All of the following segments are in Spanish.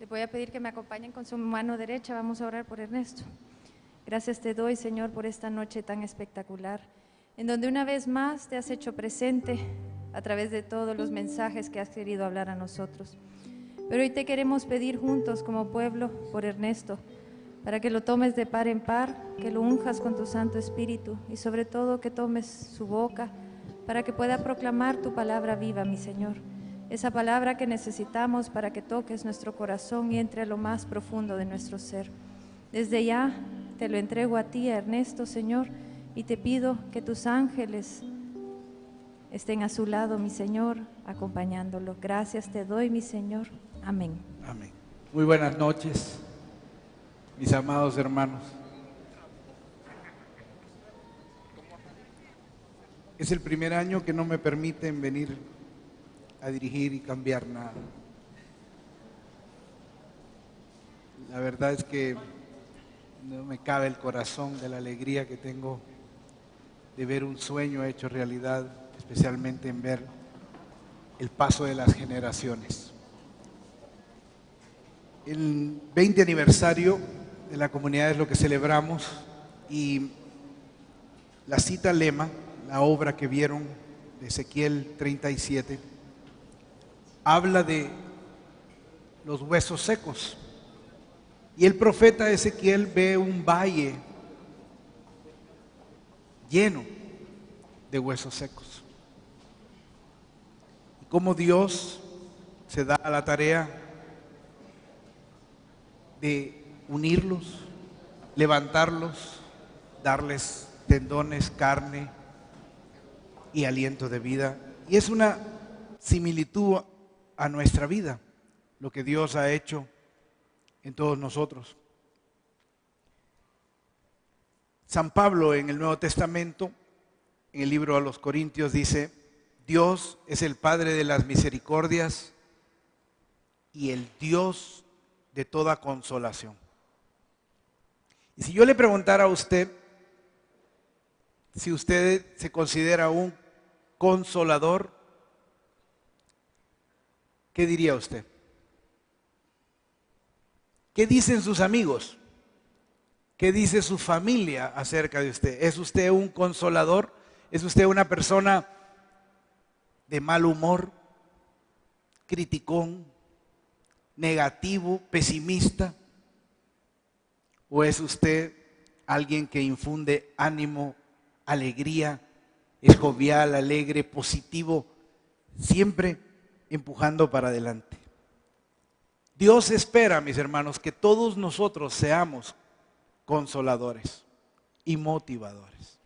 Le voy a pedir que me acompañen con su mano derecha. Vamos a orar por Ernesto. Gracias te doy, Señor, por esta noche tan espectacular, en donde una vez más te has hecho presente a través de todos los mensajes que has querido hablar a nosotros. Pero hoy te queremos pedir juntos como pueblo por Ernesto, para que lo tomes de par en par, que lo unjas con tu Santo Espíritu y sobre todo que tomes su boca para que pueda proclamar tu palabra viva, mi Señor. Esa palabra que necesitamos para que toques nuestro corazón y entre a lo más profundo de nuestro ser. Desde ya te lo entrego a ti, a Ernesto, Señor, y te pido que tus ángeles estén a su lado, mi Señor, acompañándolo. Gracias te doy, mi Señor. Amén. Amén. Muy buenas noches, mis amados hermanos. Es el primer año que no me permiten venir a dirigir y cambiar nada. La verdad es que no me cabe el corazón de la alegría que tengo de ver un sueño hecho realidad, especialmente en ver el paso de las generaciones. El 20 aniversario de la comunidad es lo que celebramos, y la cita lema, la obra que vieron de Ezequiel 37, habla de los huesos secos. Y el profeta Ezequiel ve un valle lleno de huesos secos. Y cómo Dios se da a la tarea de unirlos, levantarlos, darles tendones, carne y aliento de vida. Y es una similitud a nuestra vida, lo que Dios ha hecho en todos nosotros. San Pablo en el Nuevo Testamento, en el libro a los Corintios, dice: Dios es el Padre de las misericordias y el Dios de toda consolación. Y si yo le preguntara a usted si usted se considera un consolador, ¿qué diría usted? ¿Qué dicen sus amigos? ¿Qué dice su familia acerca de usted? ¿Es usted un consolador? ¿Es usted una persona de mal humor, criticón, negativo, pesimista? ¿O es usted alguien que infunde ánimo, alegría, es jovial, alegre, positivo, siempre empujando para adelante? Dios espera, mis hermanos, que todos nosotros seamos consoladores y motivadores.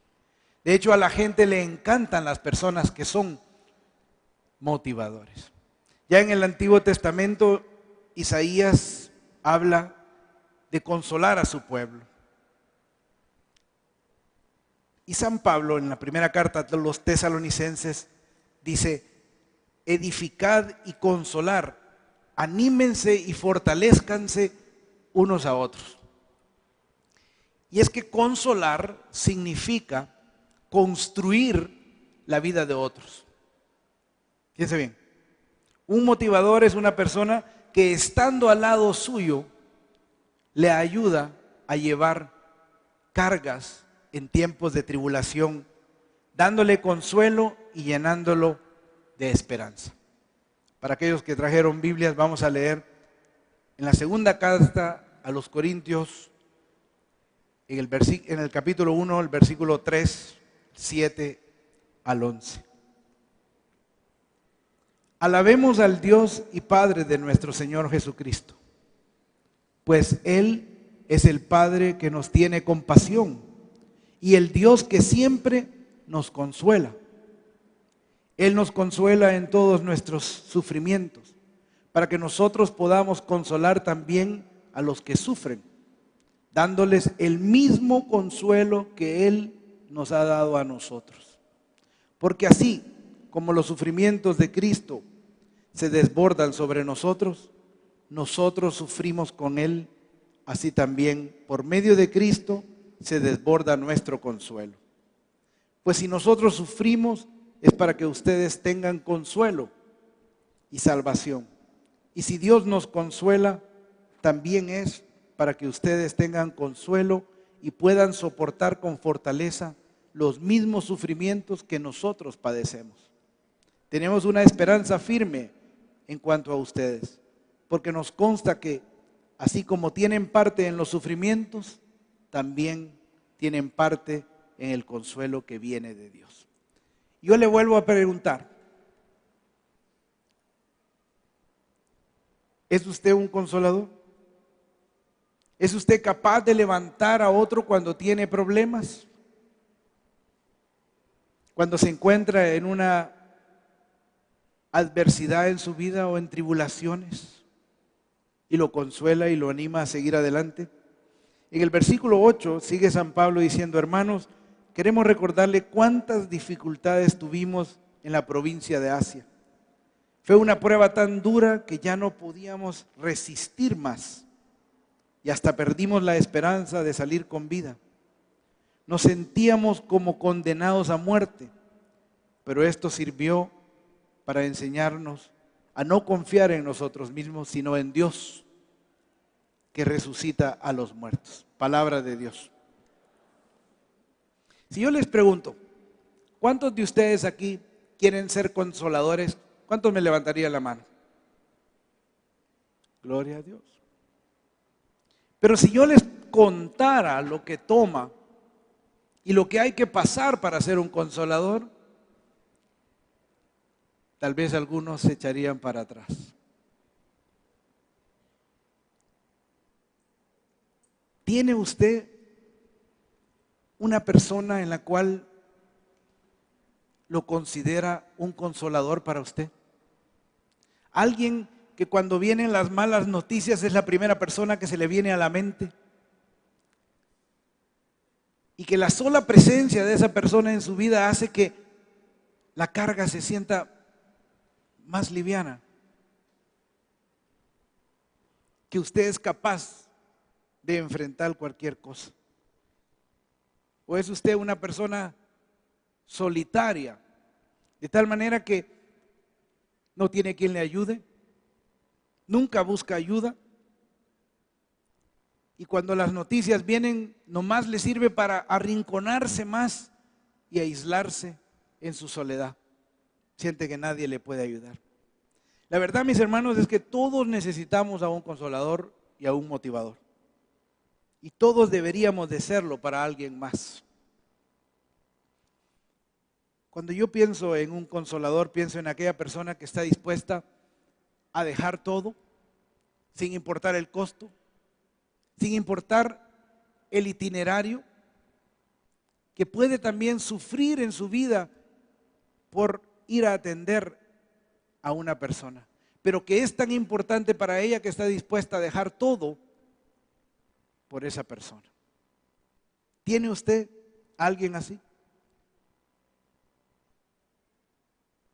De hecho, a la gente le encantan las personas que son motivadores. Ya en el Antiguo Testamento, Isaías habla de consolar a su pueblo. Y San Pablo, en la primera carta a los Tesalonicenses, dice: edificad y consolar, anímense y fortalezcanse unos a otros. Y es que consolar significa construir la vida de otros. Fíjense bien, un motivador es una persona que estando al lado suyo le ayuda a llevar cargas en tiempos de tribulación, dándole consuelo y llenándolo de esperanza. Para aquellos que trajeron Biblias, vamos a leer en la segunda carta a los Corintios, en el capítulo 1, el versículo 3, 7 al 11. Alabemos al Dios y Padre de nuestro Señor Jesucristo, pues Él es el Padre que nos tiene compasión y el Dios que siempre nos consuela. Él nos consuela en todos nuestros sufrimientos, para que nosotros podamos consolar también a los que sufren, dándoles el mismo consuelo que Él nos ha dado a nosotros. Porque así como los sufrimientos de Cristo se desbordan sobre nosotros, nosotros sufrimos con Él, así también por medio de Cristo se desborda nuestro consuelo. Pues si nosotros sufrimos, es para que ustedes tengan consuelo y salvación. Y si Dios nos consuela, también es para que ustedes tengan consuelo y puedan soportar con fortaleza los mismos sufrimientos que nosotros padecemos. Tenemos una esperanza firme en cuanto a ustedes, porque nos consta que así como tienen parte en los sufrimientos, también tienen parte en el consuelo que viene de Dios. Yo le vuelvo a preguntar, ¿es usted un consolador? ¿Es usted capaz de levantar a otro cuando tiene problemas? Cuando se encuentra en una adversidad en su vida o en tribulaciones, y lo consuela y lo anima a seguir adelante. En el versículo 8 sigue San Pablo diciendo: hermanos, queremos recordarle cuántas dificultades tuvimos en la provincia de Asia. Fue una prueba tan dura que ya no podíamos resistir más y hasta perdimos la esperanza de salir con vida. Nos sentíamos como condenados a muerte, pero esto sirvió para enseñarnos a no confiar en nosotros mismos, sino en Dios, que resucita a los muertos. Palabra de Dios. Si yo les pregunto, ¿cuántos de ustedes aquí quieren ser consoladores? ¿Cuántos me levantarían la mano? Gloria a Dios. Pero si yo les contara lo que toma y lo que hay que pasar para ser un consolador, tal vez algunos se echarían para atrás. ¿Tiene usted una persona en la cual lo considera un consolador para usted? Alguien que cuando vienen las malas noticias es la primera persona que se le viene a la mente. Y que la sola presencia de esa persona en su vida hace que la carga se sienta más liviana. Que usted es capaz de enfrentar cualquier cosa. ¿O es usted una persona solitaria, de tal manera que no tiene quien le ayude? Nunca busca ayuda. Y cuando las noticias vienen, nomás le sirve para arrinconarse más y aislarse en su soledad. Siente que nadie le puede ayudar. La verdad, mis hermanos, es que todos necesitamos a un consolador y a un motivador. Y todos deberíamos de serlo para alguien más. Cuando yo pienso en un consolador, pienso en aquella persona que está dispuesta a dejar todo, sin importar el costo, sin importar el itinerario, que puede también sufrir en su vida por ir a atender a una persona, pero que es tan importante para ella que está dispuesta a dejar todo por esa persona. ¿Tiene usted a alguien así?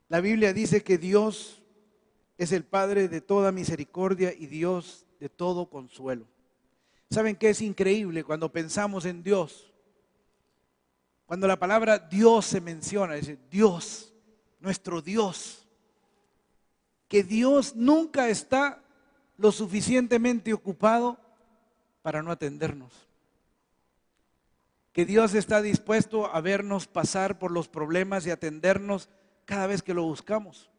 La Biblia dice que Dios es el Padre de toda misericordia y Dios de todo consuelo. ¿Saben qué es increíble cuando pensamos en Dios? Cuando la palabra Dios se menciona, dice Dios, nuestro Dios. Que Dios nunca está lo suficientemente ocupado para no atendernos. Que Dios está dispuesto a vernos pasar por los problemas y atendernos cada vez que lo buscamos.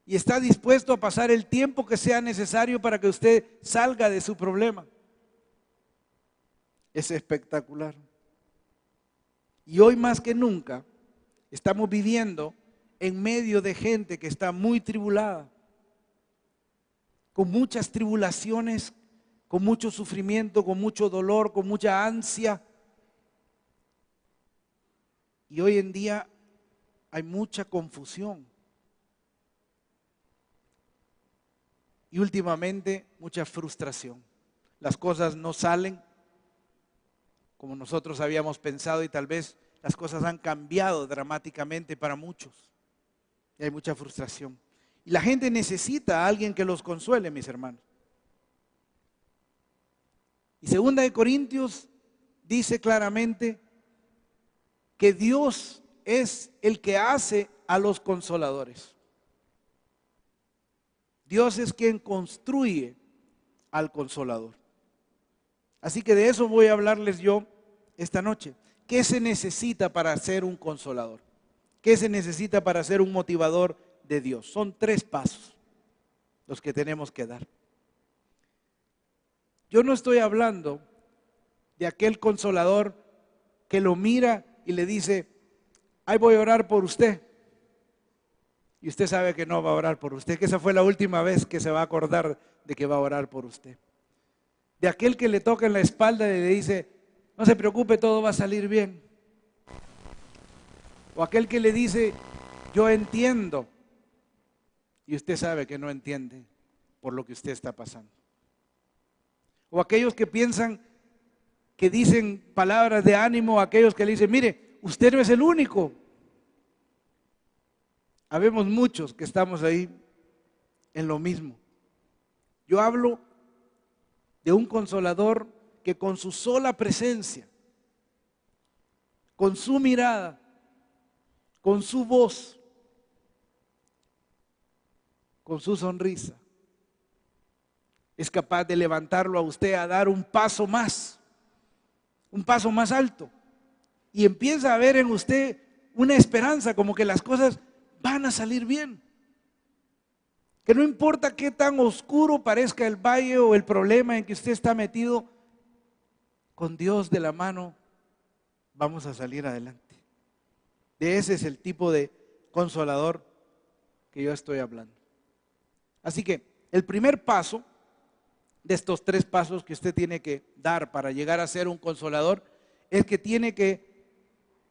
Y está dispuesto a pasar el tiempo que sea necesario para que usted salga de su problema. Es espectacular. Y hoy más que nunca estamos viviendo en medio de gente que está muy tribulada, con muchas tribulaciones, con mucho sufrimiento, con mucho dolor, con mucha ansia. Y hoy en día hay mucha confusión. Y últimamente mucha frustración. Las cosas no salen como nosotros habíamos pensado y tal vez las cosas han cambiado dramáticamente para muchos. Y hay mucha frustración. Y la gente necesita a alguien que los consuele, mis hermanos. Y 2 de Corintios dice claramente que Dios es el que hace a los consoladores. Dios es quien construye al Consolador. Así que de eso voy a hablarles yo esta noche. ¿Qué se necesita para ser un consolador? ¿Qué se necesita para ser un motivador de Dios? Son 3 pasos los que tenemos que dar. Yo no estoy hablando de aquel consolador que lo mira y le dice, ahí voy a orar por usted. Y usted sabe que no va a orar por usted, que esa fue la última vez que se va a acordar de que va a orar por usted. De aquel que le toca en la espalda y le dice, no se preocupe, todo va a salir bien. O aquel que le dice, yo entiendo. Y usted sabe que no entiende por lo que usted está pasando. O aquellos que piensan, que dicen palabras de ánimo, aquellos que le dicen, mire, usted no es el único. Habemos muchos que estamos ahí en lo mismo. Yo hablo de un consolador que con su sola presencia, con su mirada, con su voz, con su sonrisa, es capaz de levantarlo a usted a dar un paso más alto. Y empieza a ver en usted una esperanza, como que las cosas van a salir bien. Que no importa qué tan oscuro parezca el valle o el problema en que usted está metido, con Dios de la mano vamos a salir adelante. De ese es el tipo de consolador que yo estoy hablando. Así que el primer paso de estos 3 pasos que usted tiene que dar para llegar a ser un consolador es que tiene que,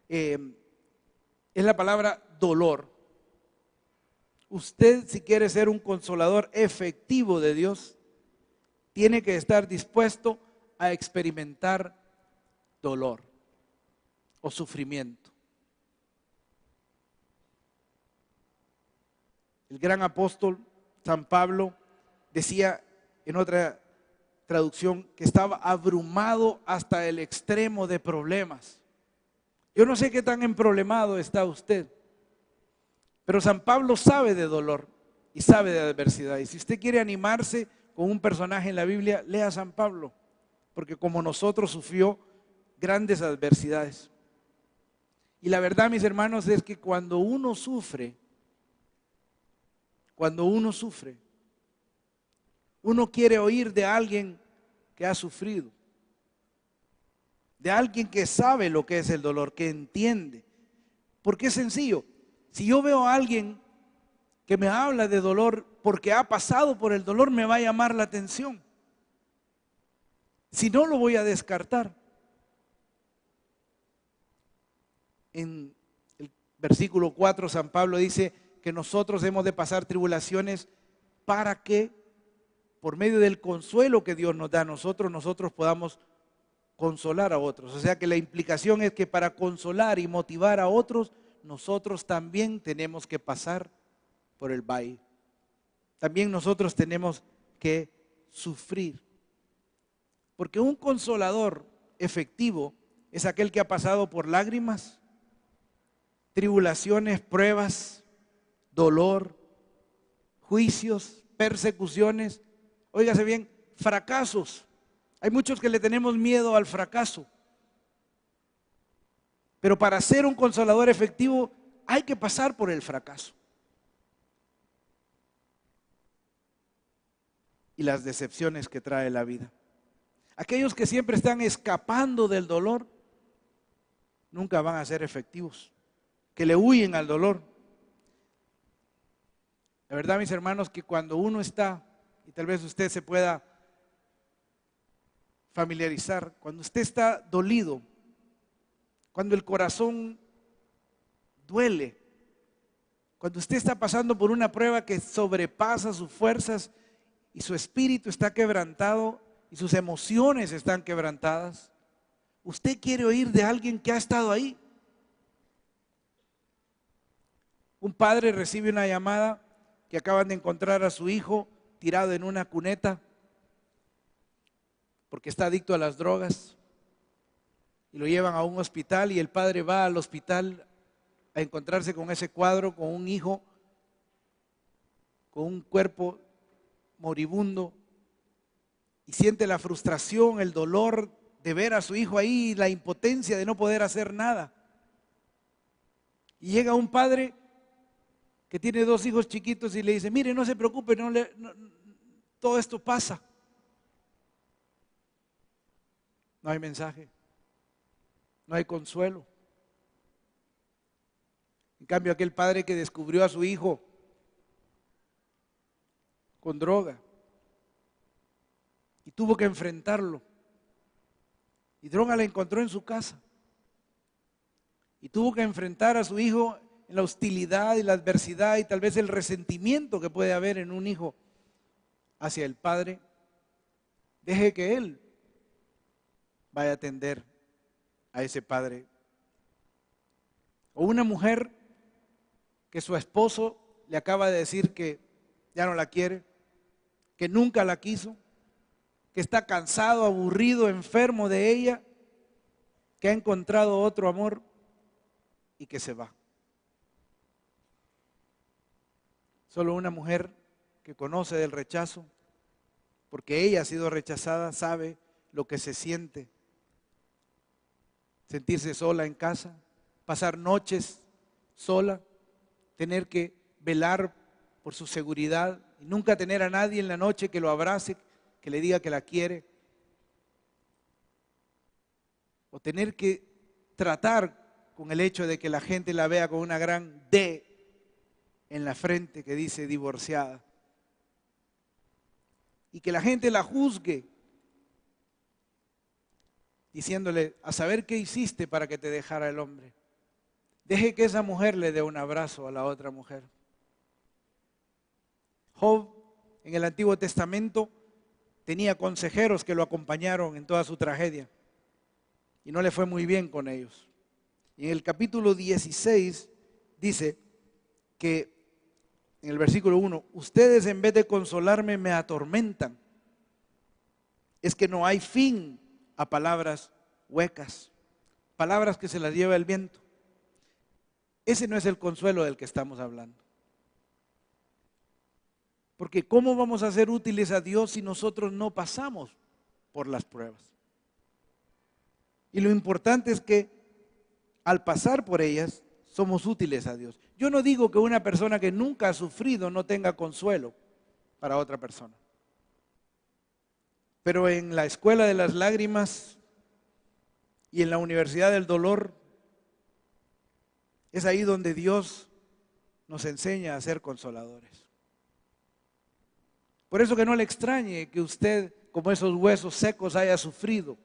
es la palabra dolor. Usted, si quiere ser un consolador efectivo de Dios, tiene que estar dispuesto a experimentar dolor o sufrimiento. El gran apóstol San Pablo decía en otra traducción que estaba abrumado hasta el extremo de problemas. Yo no sé qué tan emproblemado está usted, pero San Pablo sabe de dolor y sabe de adversidad. Y si usted quiere animarse con un personaje en la Biblia, lea a San Pablo, porque como nosotros sufrió grandes adversidades. Y la verdad, mis hermanos, es que cuando uno sufre, uno quiere oír de alguien que ha sufrido, de alguien que sabe lo que es el dolor, que entiende. Porque es sencillo. Si yo veo a alguien que me habla de dolor porque ha pasado por el dolor, me va a llamar la atención. Si no, lo voy a descartar. En el versículo 4, San Pablo dice que nosotros hemos de pasar tribulaciones para que, por medio del consuelo que Dios nos da a nosotros podamos consolar a otros. O sea que la implicación es que para consolar y motivar a otros, nosotros también tenemos que pasar por el valle. También nosotros tenemos que sufrir. Porque un consolador efectivo es aquel que ha pasado por lágrimas, tribulaciones, pruebas, dolor, juicios, persecuciones, óigase bien, fracasos. Hay muchos que le tenemos miedo al fracaso. Pero para ser un consolador efectivo hay que pasar por el fracaso. Y las decepciones que trae la vida. Aquellos que siempre están escapando del dolor, nunca van a ser efectivos. Que le huyen al dolor. La verdad, mis hermanos, que cuando uno está, y tal vez usted se pueda familiarizar, cuando usted está dolido, cuando el corazón duele, cuando usted está pasando por una prueba que sobrepasa sus fuerzas y su espíritu está quebrantado y sus emociones están quebrantadas, usted quiere oír de alguien que ha estado ahí. Un padre recibe una llamada que acaban de encontrar a su hijo tirado en una cuneta porque está adicto a las drogas y lo llevan a un hospital y el padre va al hospital a encontrarse con ese cuadro, con un hijo con un cuerpo moribundo y siente la frustración, el dolor de ver a su hijo ahí, la impotencia de no poder hacer nada. Y llega un padre que tiene 2 hijos chiquitos y le dice, mire, no se preocupe, todo esto pasa. No hay mensaje, no hay consuelo. En cambio, aquel padre que descubrió a su hijo con droga y tuvo que enfrentarlo, y droga la encontró en su casa, y tuvo que enfrentar a su hijo en la hostilidad y la adversidad y tal vez el resentimiento que puede haber en un hijo hacia el padre. Deje que él vaya a atender a ese padre. O una mujer que su esposo le acaba de decir que ya no la quiere, que nunca la quiso, que está cansado, aburrido, enfermo de ella, que ha encontrado otro amor y que se va. Solo una mujer que conoce del rechazo, porque ella ha sido rechazada, sabe lo que se siente. Sentirse sola en casa, pasar noches sola, tener que velar por su seguridad y nunca tener a nadie en la noche que lo abrace, que le diga que la quiere. O tener que tratar con el hecho de que la gente la vea con una gran D en la frente que dice divorciada. Y que la gente la juzgue, diciéndole, a saber qué hiciste para que te dejara el hombre. Deje que esa mujer le dé un abrazo a la otra mujer. Job, en el Antiguo Testamento, tenía consejeros que lo acompañaron en toda su tragedia y no le fue muy bien con ellos. Y en el capítulo 16 dice que en el versículo 1, ustedes en vez de consolarme me atormentan. Es que no hay fin a palabras huecas, palabras que se las lleva el viento. Ese no es el consuelo del que estamos hablando. Porque ¿cómo vamos a ser útiles a Dios si nosotros no pasamos por las pruebas? Y lo importante es que al pasar por ellas somos útiles a Dios. Yo no digo que una persona que nunca ha sufrido no tenga consuelo para otra persona. Pero en la escuela de las lágrimas y en la universidad del dolor, es ahí donde Dios nos enseña a ser consoladores. Por eso que no le extrañe que usted, como esos huesos secos, haya sufrido.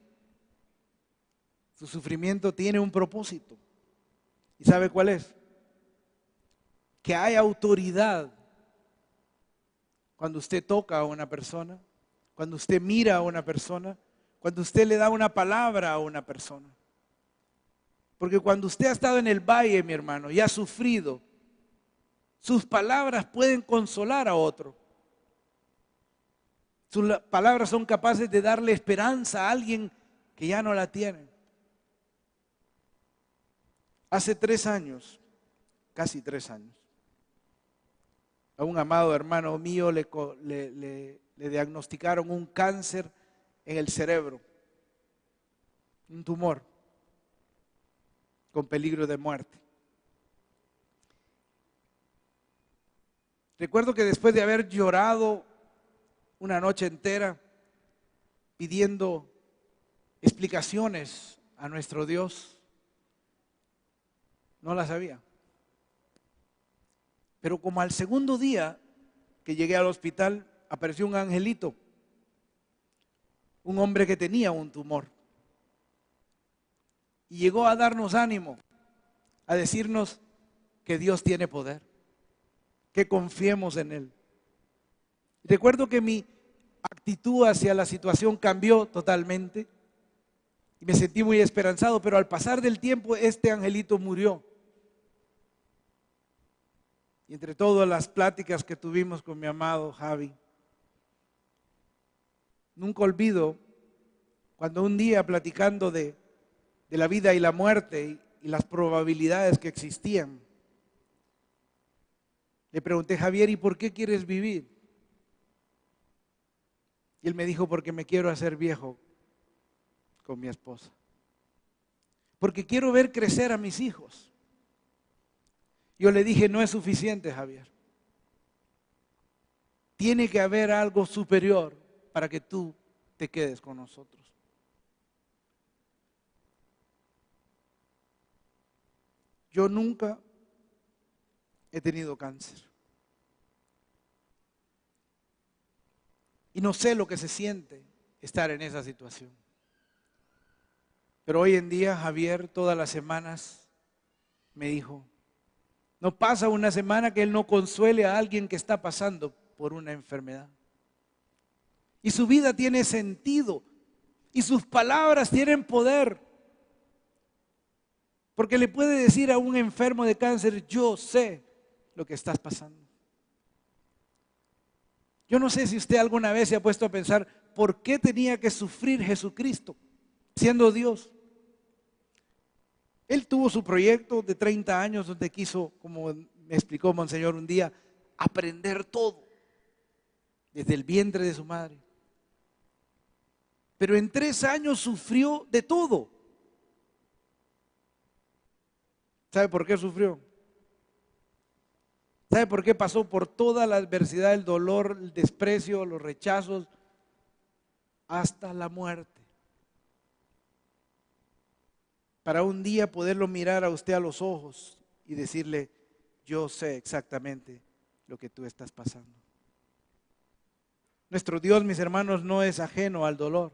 Su sufrimiento tiene un propósito. ¿Y sabe cuál es? Que hay autoridad cuando usted toca a una persona, cuando usted mira a una persona, cuando usted le da una palabra a una persona. Porque cuando usted ha estado en el valle, mi hermano, y ha sufrido, sus palabras pueden consolar a otro. Sus palabras son capaces de darle esperanza a alguien que ya no la tiene. Hace 3 años, casi 3 años, a un amado hermano mío le diagnosticaron un cáncer en el cerebro, un tumor con peligro de muerte. Recuerdo que después de haber llorado una noche entera pidiendo explicaciones a nuestro Dios, no las sabía. Pero como al segundo día que llegué al hospital, apareció un angelito, un hombre que tenía un tumor. Y llegó a darnos ánimo, a decirnos que Dios tiene poder, que confiemos en Él. Recuerdo que mi actitud hacia la situación cambió totalmente y me sentí muy esperanzado, pero al pasar del tiempo este angelito murió. Y entre todas las pláticas que tuvimos con mi amado Javi, nunca olvido cuando un día platicando de la vida y la muerte y las probabilidades que existían, le pregunté, Javier, ¿y por qué quieres vivir? Y él me dijo, porque me quiero hacer viejo con mi esposa. Porque quiero ver crecer a mis hijos. Yo le dije, no es suficiente, Javier. Tiene que haber algo superior para que tú te quedes con nosotros. Yo nunca he tenido cáncer. Y no sé lo que se siente estar en esa situación. Pero hoy en día Javier todas las semanas me dijo, no pasa una semana que él no consuele a alguien que está pasando por una enfermedad. Y su vida tiene sentido y sus palabras tienen poder. Porque le puede decir a un enfermo de cáncer, yo sé lo que estás pasando. Yo no sé si usted alguna vez se ha puesto a pensar, ¿por qué tenía que sufrir Jesucristo siendo Dios? Él tuvo su proyecto de 30 años donde quiso, como me explicó Monseñor un día, aprender todo desde el vientre de su madre. Pero en 3 años sufrió de todo. ¿Sabe por qué sufrió? ¿Sabe por qué pasó por toda la adversidad, el dolor, el desprecio, los rechazos, hasta la muerte? Para un día poderlo mirar a usted a los ojos y decirle, yo sé exactamente lo que tú estás pasando. Nuestro Dios, mis hermanos, no es ajeno al dolor.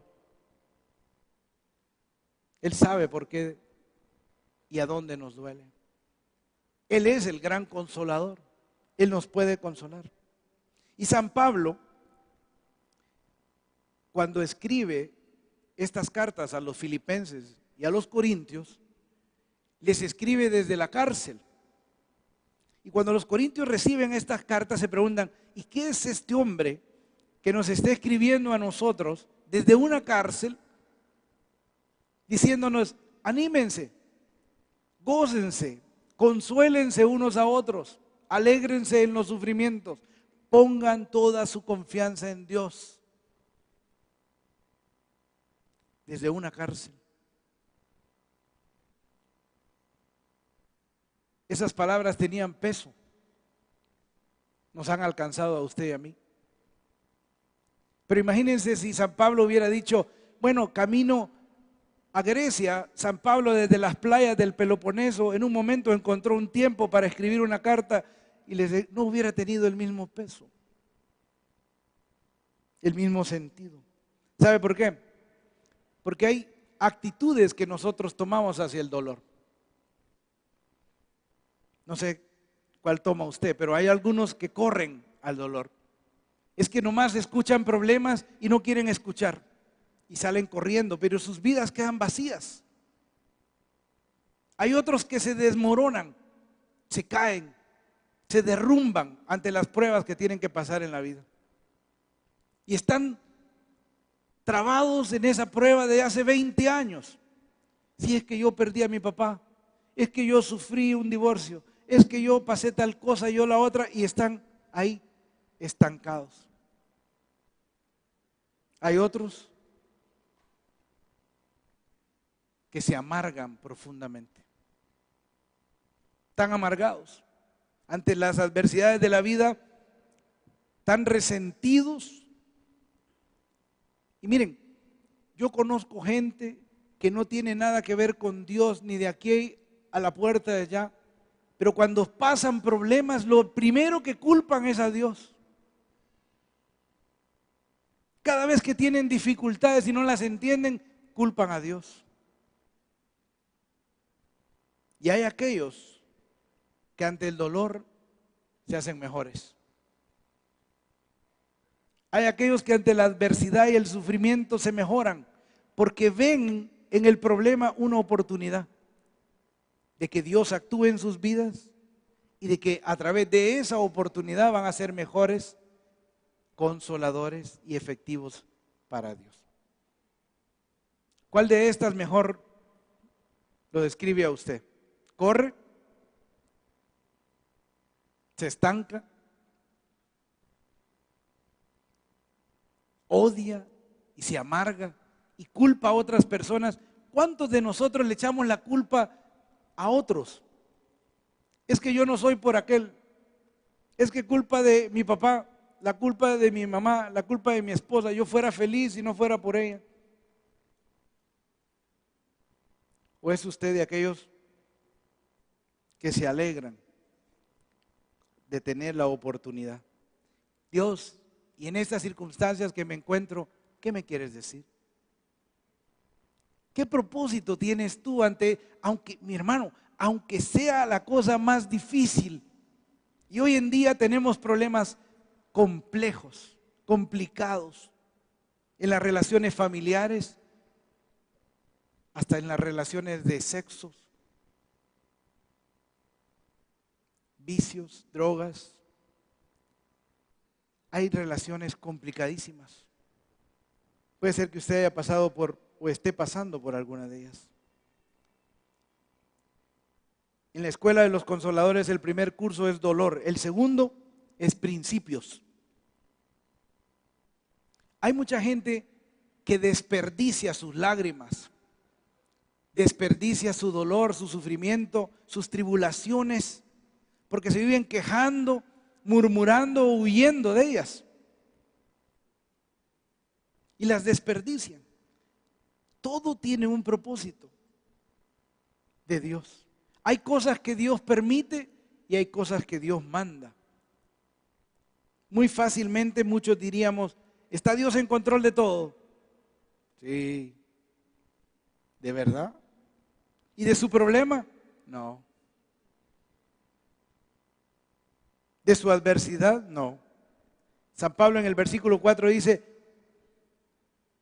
Él sabe por qué y a dónde nos duele. Él es el gran consolador. Él nos puede consolar. Y San Pablo, cuando escribe estas cartas a los filipenses y a los corintios, les escribe desde la cárcel. Y cuando los corintios reciben estas cartas se preguntan, ¿y qué es este hombre que nos está escribiendo a nosotros desde una cárcel diciéndonos, anímense, gócense, consuélense unos a otros, alégrense en los sufrimientos, pongan toda su confianza en Dios? Desde una cárcel. Esas palabras tenían peso. Nos han alcanzado a usted y a mí. Pero imagínense si San Pablo hubiera dicho, bueno, camino a Grecia, San Pablo desde las playas del Peloponeso, en un momento encontró un tiempo para escribir una carta y no hubiera tenido el mismo peso, el mismo sentido. ¿Sabe por qué? Porque hay actitudes que nosotros tomamos hacia el dolor. No sé cuál toma usted, pero hay algunos que corren al dolor. Es que nomás escuchan problemas y no quieren escuchar y salen corriendo, pero sus vidas quedan vacías. Hay otros que se desmoronan, se caen, se derrumban ante las pruebas que tienen que pasar en la vida. Y están trabados en esa prueba de hace 20 años. Si es que yo perdí a mi papá, es que yo sufrí un divorcio, es que yo pasé tal cosa y yo la otra, y están ahí estancados. Hay otros que se amargan profundamente, tan amargados ante las adversidades de la vida, tan resentidos. Y miren, yo conozco gente que no tiene nada que ver con Dios ni de aquí a la puerta de allá, pero cuando pasan problemas, lo primero que culpan es a Dios. Cada vez que tienen dificultades y no las entienden, culpan a Dios. Y hay aquellos que ante el dolor se hacen mejores. Hay aquellos que ante la adversidad y el sufrimiento se mejoran porque ven en el problema una oportunidad de que Dios actúe en sus vidas y de que a través de esa oportunidad van a ser mejores, consoladores y efectivos para Dios. ¿Cuál de estas mejor lo describe a usted? ¿Corre? ¿Se estanca? ¿Odia? odia y se amarga y culpa a otras personas. ¿Cuántos de nosotros le echamos la culpa a otros? Es que yo no soy por aquel, es que culpa de mi papá, la culpa de mi mamá, la culpa de mi esposa, yo fuera feliz si no fuera por ella. ¿O es usted de aquellos que se alegran de tener la oportunidad? Dios, y en estas circunstancias que me encuentro, ¿qué me quieres decir? ¿Qué propósito tienes tú aunque, mi hermano, aunque sea la cosa más difícil? Y hoy en día tenemos problemas complejos, complicados, en las relaciones familiares, hasta en las relaciones de sexos, vicios, drogas. Hay relaciones complicadísimas. Puede ser que usted haya pasado por o esté pasando por alguna de ellas. En la escuela de los consoladores el primer curso es dolor, el segundo es principios. Hay mucha gente que desperdicia sus lágrimas, desperdicia su dolor, su sufrimiento, sus tribulaciones, porque se viven quejando, murmurando o huyendo de ellas. Y las desperdician. Todo tiene un propósito de Dios. Hay cosas que Dios permite y hay cosas que Dios manda. Muy fácilmente muchos diríamos, ¿está Dios en control de todo? Sí. ¿De verdad? ¿Y de su problema? No. ¿De su adversidad? No. San Pablo en el versículo 4 dice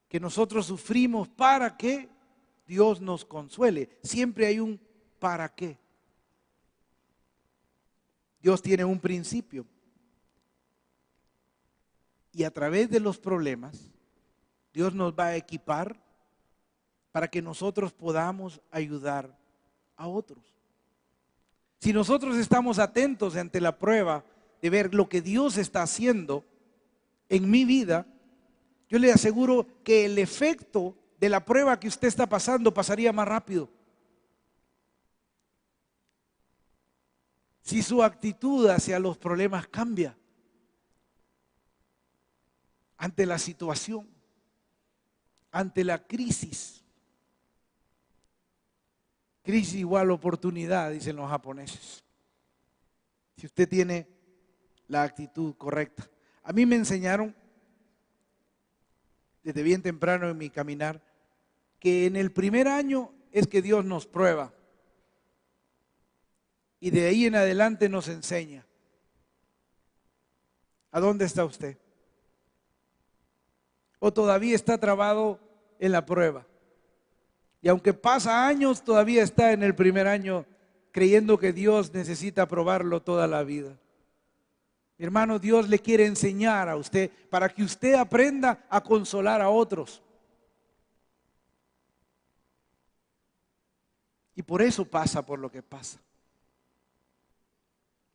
que nosotros sufrimos para que Dios nos consuele. Siempre hay un para qué. Dios tiene un principio. Y a través de los problemas, Dios nos va a equipar para que nosotros podamos ayudar a otros. Si nosotros estamos atentos ante la prueba de ver lo que Dios está haciendo en mi vida, yo le aseguro que el efecto de la prueba que usted está pasando pasaría más rápido. Si su actitud hacia los problemas cambia ante la situación, ante la crisis. Crisis igual oportunidad, dicen los japoneses. Si usted tiene la actitud correcta. A mí me enseñaron desde bien temprano en mi caminar que en el primer año es que Dios nos prueba y de ahí en adelante nos enseña. ¿A dónde está usted? ¿O todavía está trabado en la prueba? Y aunque pasa años, todavía está en el primer año creyendo que Dios necesita probarlo toda la vida. Mi hermano, Dios le quiere enseñar a usted para que usted aprenda a consolar a otros. Y por eso pasa por lo que pasa.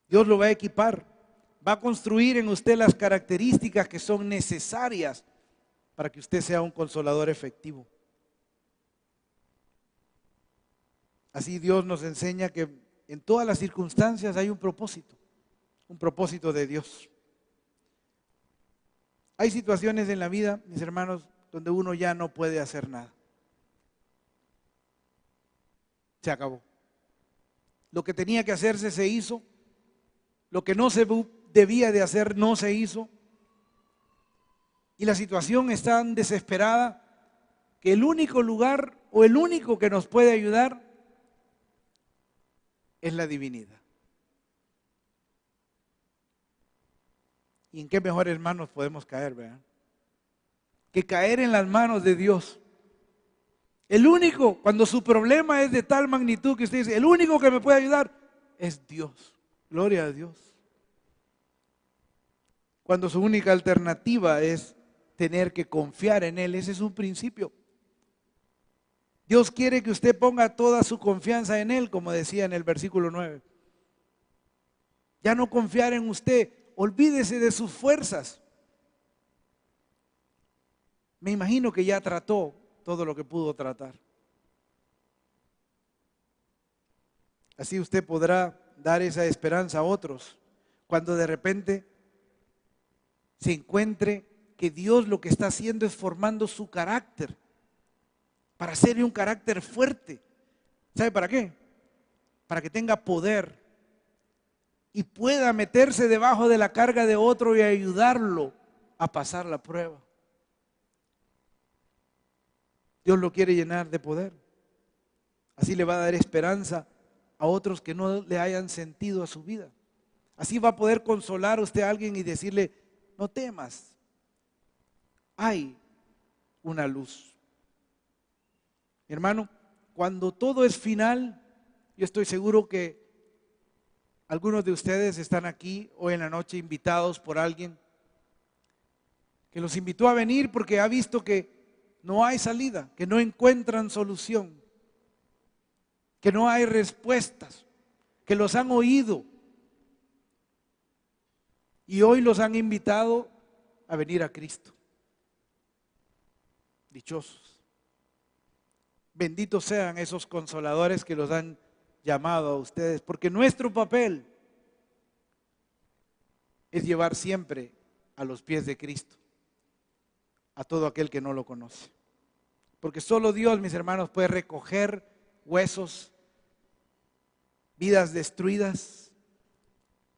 Dios lo va a equipar, va a construir en usted las características que son necesarias para que usted sea un consolador efectivo. Así Dios nos enseña que en todas las circunstancias hay un propósito de Dios. Hay situaciones en la vida, mis hermanos, donde uno ya no puede hacer nada. Se acabó. Lo que tenía que hacerse se hizo. Lo que no se debía de hacer no se hizo. Y la situación es tan desesperada que el único lugar o el único que nos puede ayudar es la divinidad. ¿Y en qué mejores manos podemos caer, verdad? Que caer en las manos de Dios. El único, cuando su problema es de tal magnitud que usted dice, el único que me puede ayudar es Dios. Gloria a Dios. Cuando su única alternativa es tener que confiar en Él, ese es un principio. Dios quiere que usted ponga toda su confianza en Él, como decía en el versículo 9. Ya no confiar en usted, olvídese de sus fuerzas. Me imagino que ya trató todo lo que pudo tratar. Así usted podrá dar esa esperanza a otros cuando de repente se encuentre que Dios lo que está haciendo es formando su carácter para hacerle un carácter fuerte. ¿Sabe para qué? Para que tenga poder y pueda meterse debajo de la carga de otro y ayudarlo a pasar la prueba. Dios lo quiere llenar de poder. Así le va a dar esperanza a otros que no le hayan sentido a su vida. Así va a poder consolar usted a alguien y decirle, no temas, hay una luz. Mi hermano, cuando todo es final, yo estoy seguro que algunos de ustedes están aquí hoy en la noche invitados por alguien que los invitó a venir porque ha visto que no hay salida, que no encuentran solución, que no hay respuestas, que los han oído y hoy los han invitado a venir a Cristo. Dichosos. Benditos sean esos consoladores que los han llamado a ustedes, porque nuestro papel es llevar siempre a los pies de Cristo a todo aquel que no lo conoce. Porque solo Dios, mis hermanos, puede recoger huesos, vidas destruidas,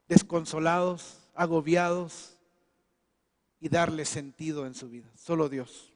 desconsolados, agobiados y darle sentido en su vida. Solo Dios.